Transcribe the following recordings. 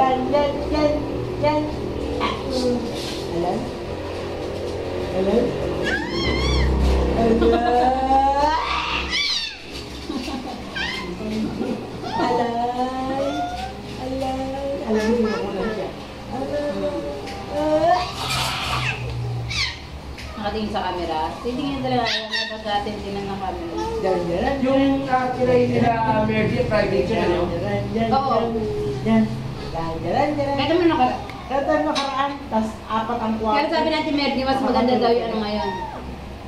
Yan, yan, yan, yan. Alam? Alam? Alam? Alay! Alay! Alam mo, hindi ako lang siya. Nakatingin sa camera. Titingin talaga yan na pagkatintinan ng camera. Yan, yan, Yung kilay nila Mergy, private siya, no? yan, yan, Oo. yan. Yan, yan, yan. Kaya naman naka... Kaya tayo nakaraan, tas apat ang kwarto. Kaya sabi natin, Merdy, mas maganda daw yung ano ngayon.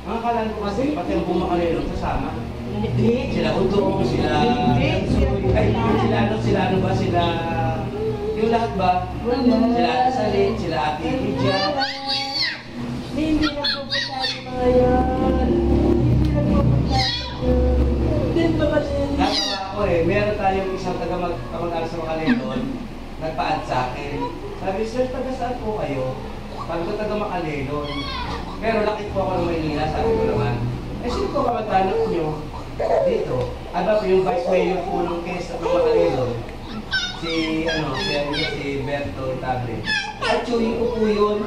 Ang akala ko kasi, pati ang bumakalero sasama. Hindi. Sila Udong, sila... Hindi. Sila ano ba, sila... Yung lahat ba? Sila Ate Salit, sila Ate Lydia. Hindi na pupunta yung mga yun. Hindi na pupunta yun. Hindi ba kasi? Natawa ako eh, meron tayong isang taga-mag-aral sa Makalelon, nagpa-add sa akin. Sabi, sir, taga saan po kayo? Sabi ko, taga Makalelon. Pero lakit po ako ng Maynila, sabi ko naman. Eh, sino po kamag-anak nyo? Dito. Aba po yung vice mayor po ng Quezon ng Makalelon. Si Berto Table. At chewing ko po yun.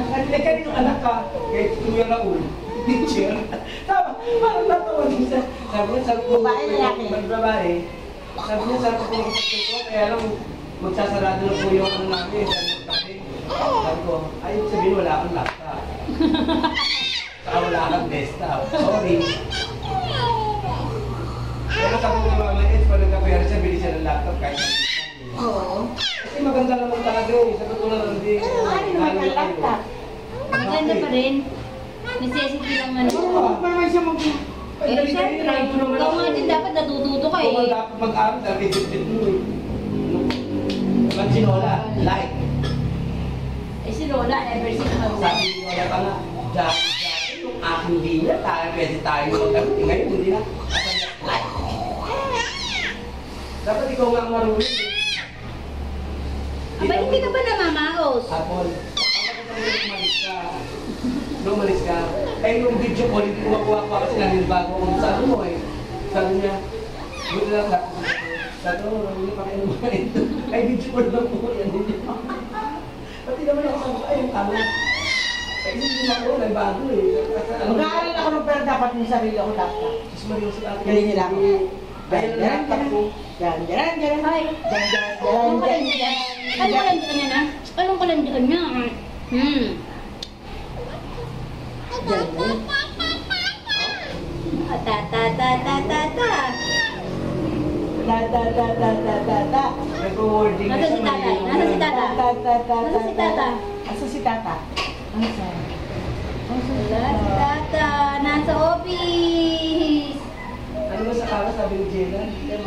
At kaninong anak ka? Kaya Kuya Raul. Teacher. Tama, parang natawa din siya. Sabi ko, Babae, lalaki? Babae. Sabi niya, sabi ko, kaya lang, magsasarado na po yung ano namin. Sabi ko, ayun sabihin, wala kang laptop. Saka wala kang desktop. Sorry. Pero sabi ko, Mama Ed, pag nagkapayari siya, bili siya ng laptop kahit Oo. kasi maganda naman talaga eh. Sa katulad ng hindi. Ano naman ang laptop? Maganda pa rin. Necessity lang man. Oo, parang siya mag... Eh, syempre, ikaw nga din dapat natututo ka Kung eh. dapat mag-aral, dahil i-fit mo eh. Magsinola, like. Eh si Lola, ever since Sabi ni Lola pa nga, dati yung aking linya, pwede tayo mag-aral. Ngayon, hindi na. Like. Dapat ikaw nga ang marunong eh. Aba, hindi ka ba namamaos? Apol. Umalis ka. Nung umalis ka. Eh, yung video call, hindi ko makuha ko kasi naninibago ako sa ano mo eh. Sabi niya, buti lang ako. Sabi ko, hindi pa kayo naman ito. Ay, video call lang po yan. Pati naman ako sabi ko, ay, yung tama. Eh, hindi naman ako, nagbago eh. Mag-aaral ako ng pero dapat yung sarili akong laptop. Mas mali yung sila. Galing nila ako. Dahil ang laptop ko. Yan, yan, yan. Ay, Yan, yan, anong yan, kalandian? yan. Anong kalandian niya na? Anong kalandian niya? Yan, yan. Ta ta ta ta ta ta. Ta, ta, ta, ta, ta, ta, ta. Nag-wording Nasa si tatay? Nasa si tata? Ta, ta, ta, Nasa si tata? Asa si tata? Asa? Wala si tata. Nasa office. Ano ba sa kala sabi ni Jenna?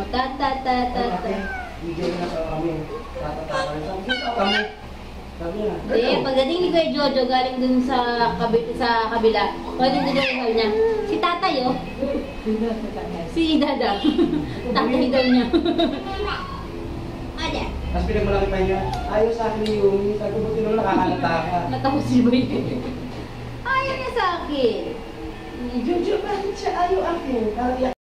Ta ta ta ta ta. Hindi Jenna na kami. Tatatawa. Sabi ko, kami. Sabi niya. Hindi, pagdating ni Kuya Jojo galing dun sa kabila, pwede din yung niya. Si tatay oh. Si Dada. Tatay daw niya. Ada. Tapos pinagmalaki pa niya, ayaw sa akin yung sabi ko, buti naman nakakalata ka. Natapos si Boy. Ayaw niya sa akin. Jojo, bakit siya ayaw akin? Parang